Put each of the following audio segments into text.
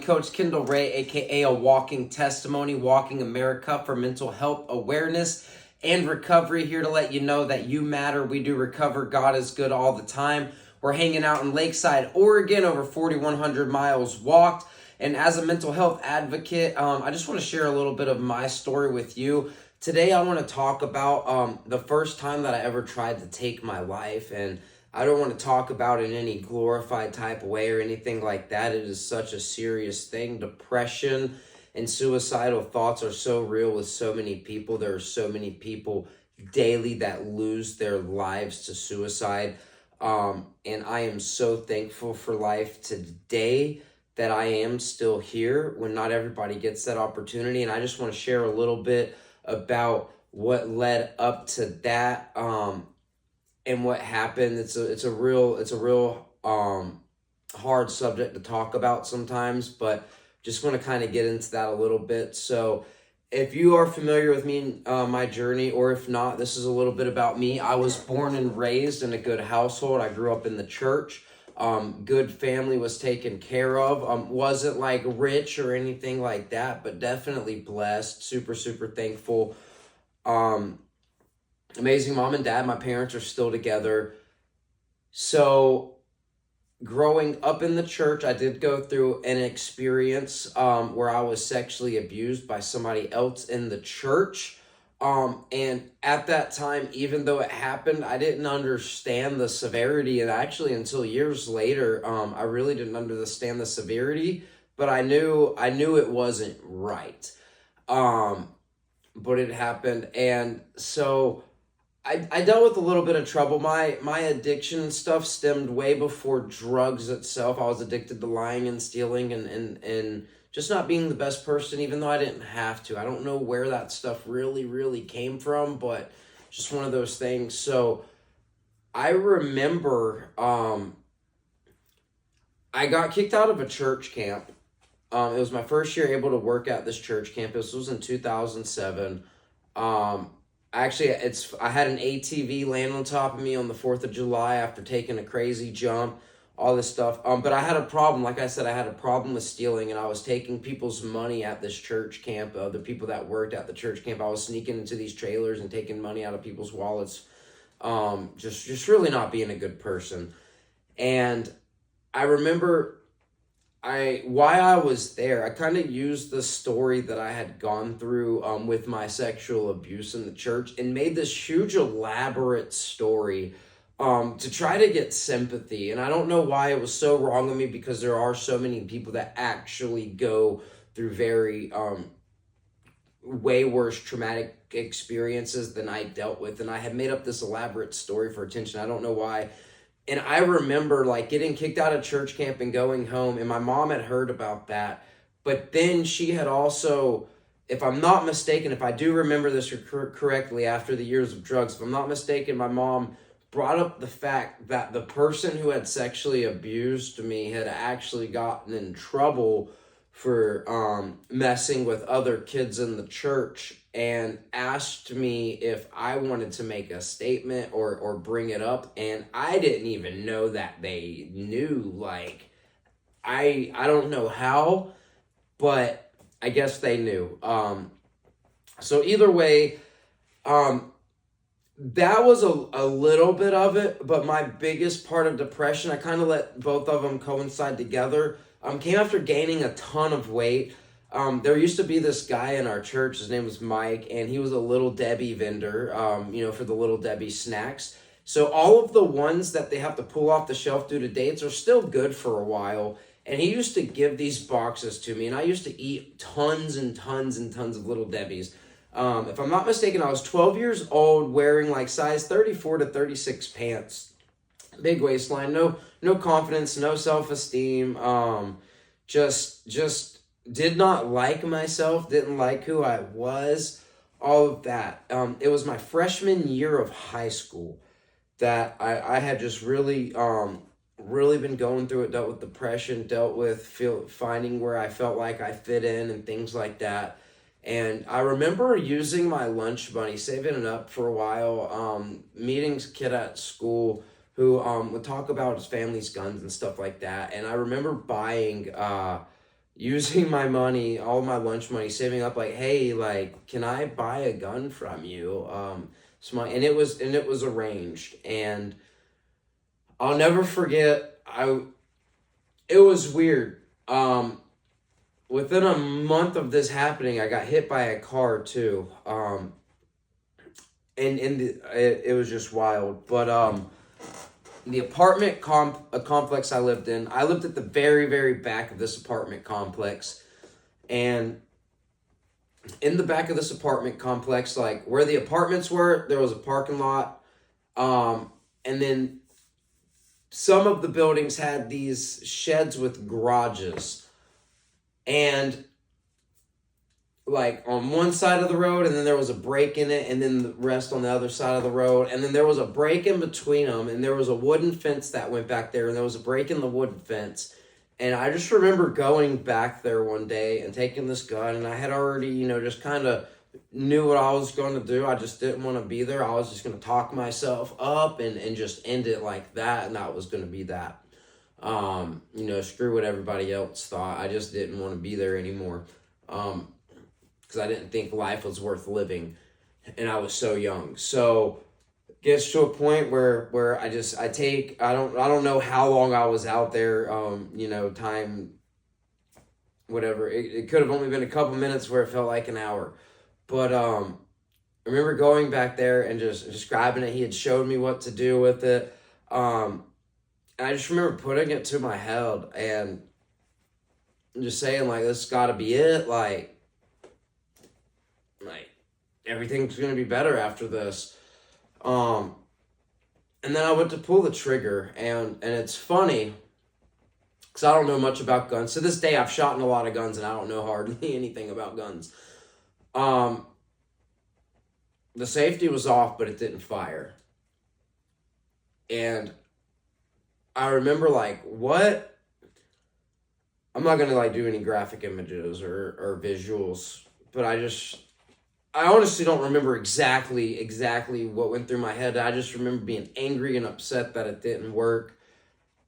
Coach Kyndal Ray, aka a walking testimony, walking America for mental health awareness and recovery, here to let you know that you matter. We do recover. God is good all the time. We're hanging out in Lakeside, Oregon, over 4,100 miles walked. And as a mental health advocate, I just want to share a little bit of my story with you. Today, I want to talk about the first time that I ever tried to take my life. And I don't want to talk about it in any glorified type of way or anything like that. It is such a serious thing. Depression and suicidal thoughts are so real with so many people. There are so many people daily that lose their lives to suicide. And I am so thankful for life today that I am still here when not everybody gets that opportunity. And I just want to share a little bit about what led up to that. And what happened. It's a real hard subject to talk about sometimes, but just want to kind of get into that a little bit. So if you are familiar with me, my journey, or if not, this is a little bit about me. I was born and raised in a good household. I grew up in the church. Good family, was taken care of. Wasn't like rich or anything like that, but definitely blessed. Super thankful. Amazing mom and dad. My parents are still together. So growing up in the church, I did go through an experience where I was sexually abused by somebody else in the church. And at that time, even though it happened, I didn't understand the severity. And actually, until years later, I really didn't understand the severity, but I knew it wasn't right. But it happened. And so I dealt with a little bit of trouble. My addiction and stuff stemmed way before drugs itself. I was addicted to lying and stealing and just not being the best person, even though I didn't have to. I don't know where that stuff really came from, but just one of those things. So I remember I got kicked out of a church camp. It was my first year able to work at this church campus. This was in 2007. Actually, I had an ATV land on top of me on the 4th of July after taking a crazy jump, all this stuff. But I had a problem. Like I said, I had a problem with stealing, and I was taking people's money at this church camp. The people that worked at the church camp, I was sneaking into these trailers and taking money out of people's wallets. Just really not being a good person. And I remember why I was there, I kind of used the story that I had gone through with my sexual abuse in the church and made this huge elaborate story to try to get sympathy. And I don't know why it was so wrong of me, because there are so many people that actually go through very way worse traumatic experiences than I dealt with. And I had made up this elaborate story for attention. I don't know why. And I remember like getting kicked out of church camp and going home, and my mom had heard about that. But then she had also, if I'm not mistaken, if I do remember this correctly, after the years of drugs, if I'm not mistaken, my mom brought up the fact that the person who had sexually abused me had actually gotten in trouble for messing with other kids in the church, and asked me if I wanted to make a statement or bring it up. And I didn't even know that they knew. Like, I don't know how, but I guess they knew. So either way, that was a little bit of it, but my biggest part of depression, I kind of let both of them coincide together, came after gaining a ton of weight. There used to be this guy in our church, his name was Mike, and he was a Little Debbie vendor, for the Little Debbie snacks. So all of the ones that they have to pull off the shelf due to dates are still good for a while. And he used to give these boxes to me, and I used to eat tons and tons and tons of Little Debbies. If I'm not mistaken, I was 12 years old, wearing like size 34 to 36 pants. Big waistline, no confidence, no self-esteem, just did not like myself, didn't like who I was, all of that. It was my freshman year of high school that I had just really been going through it, dealt with depression, dealt with finding where I felt like I fit in and things like that. And I remember using my lunch money, saving it up for a while, meeting a kid at school who would talk about his family's guns and stuff like that. And I remember buying using my money, all my lunch money, saving up, like, hey, like, can I buy a gun from you? And it was arranged, and I'll never forget. It was weird. Within a month of this happening, I got hit by a car too. It was just wild. But the complex I lived in, I lived at the very, very back of this apartment complex. And in the back of this apartment complex, like where the apartments were, there was a parking lot. And then some of the buildings had these sheds with garages. And like on one side of the road, and then there was a break in it, and then the rest on the other side of the road, and then there was a break in between them, and there was a wooden fence that went back there, and there was a break in the wooden fence. And I just remember going back there one day and taking this gun, and I had already, just kind of knew what I was going to do. I just didn't want to be there. I was just going to talk myself up and just end it like that, and that was going to be that. Screw what everybody else thought. I just didn't want to be there anymore. Because I didn't think life was worth living, and I was so young. So it gets to a point where I don't know how long I was out there. Time, whatever. It could have only been a couple minutes where it felt like an hour, but I remember going back there and just grabbing it. He had showed me what to do with it, and I just remember putting it to my head and just saying, like, this got to be it, like everything's gonna be better after this. And then I went to pull the trigger, and it's funny because I don't know much about guns. To this day, I've shot in a lot of guns, and I don't know hardly anything about guns. The safety was off, but it didn't fire. And I remember, like, what? I'm not gonna do any graphic images or visuals, but I honestly don't remember exactly what went through my head. I just remember being angry and upset that it didn't work.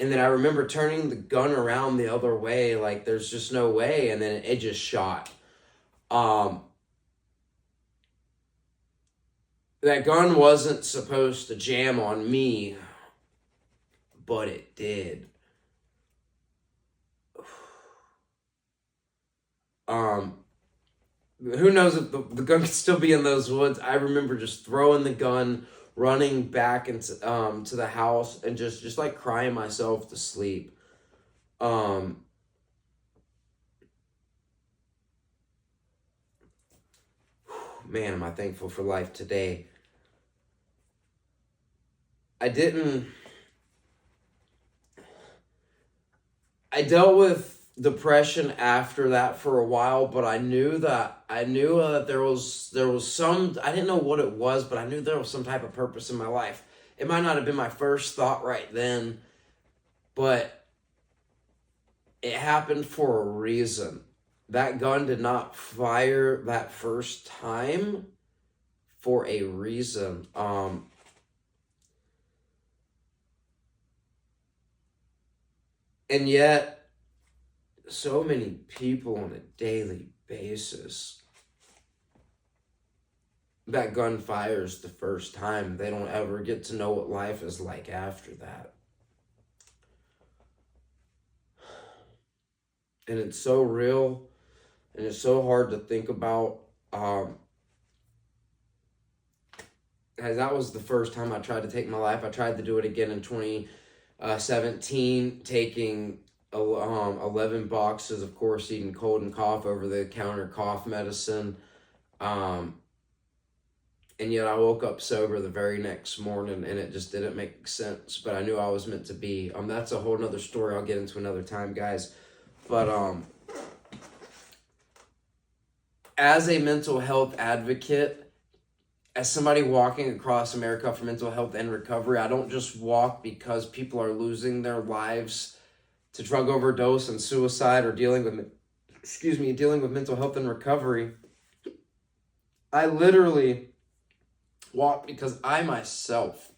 And then I remember turning the gun around the other way, like there's just no way, and then it just shot. That gun wasn't supposed to jam on me, but it did. Who knows if the gun could still be in those woods. I remember just throwing the gun, running back into to the house, and just like crying myself to sleep. Man, am I thankful for life today. I dealt with depression after that for a while, but I knew that there was some, I didn't know what it was, but I knew there was some type of purpose in my life. It might not have been my first thought right then, but it happened for a reason. That gun did not fire that first time for a reason. And yet, so many people on a daily basis, that gun fires the first time. They don't ever get to know what life is like after that. And it's so real, and it's so hard to think about. As that was the first time I tried to take my life. I tried to do it again in 2017, taking 11 boxes of Chlorocidin cold and cough over-the-counter cough medicine. And yet I woke up sober the very next morning, and it just didn't make sense, but I knew I was meant to be. That's a whole nother story I'll get into another time, guys. But as a mental health advocate, as somebody walking across America for mental health and recovery, I don't just walk because people are losing their lives to drug overdose and suicide or dealing with mental health and recovery. I literally walk because I myself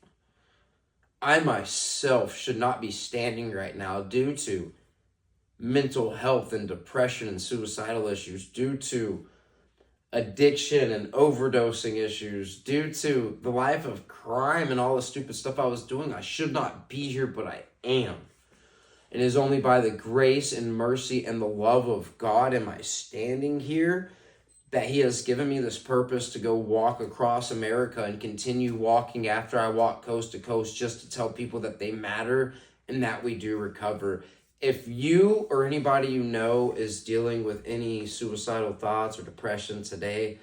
should not be standing right now due to mental health and depression and suicidal issues, due to addiction and overdosing issues, due to the life of crime and all the stupid stuff I was doing. I should not be here, but I am. It is only by the grace and mercy and the love of God am I standing here, that he has given me this purpose to go walk across America and continue walking after I walk coast to coast, just to tell people that they matter and that we do recover. If you or anybody you know is dealing with any suicidal thoughts or depression today,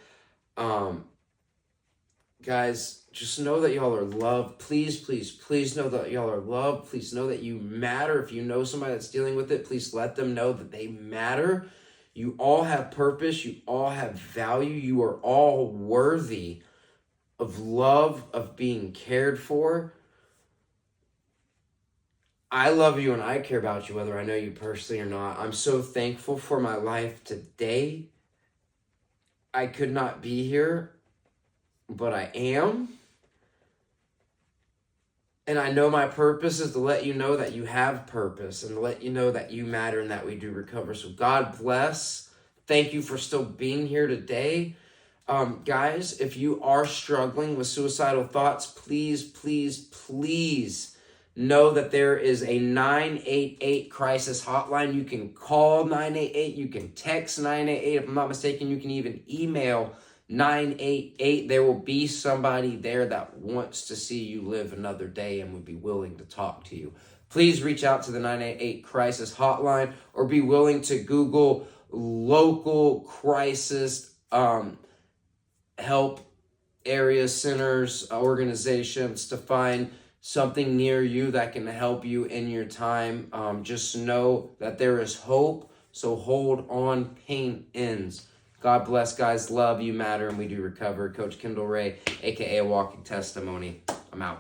guys, just know that y'all are loved. Please, please, please know that y'all are loved. Please know that you matter. If you know somebody that's dealing with it, please let them know that they matter. You all have purpose. You all have value. You are all worthy of love, of being cared for. I love you and I care about you, whether I know you personally or not. I'm so thankful for my life today. I could not be here, but I am. And I know my purpose is to let you know that you have purpose and to let you know that you matter and that we do recover. So God bless. Thank you for still being here today. Guys, if you are struggling with suicidal thoughts, please, please, please know that there is a 988 crisis hotline. You can call 988. You can text 988. If I'm not mistaken, you can even email 988. There will be somebody there that wants to see you live another day and would be willing to talk to you. Please reach out to the 988 crisis hotline, or be willing to Google local crisis help area centers, organizations, to find something near you that can help you in your time. Just know that there is hope, so hold on. Pain ends. God bless, guys. Love, you matter, and we do recover. Coach Kyndal Ray, a.k.a. Walking Testimony. I'm out.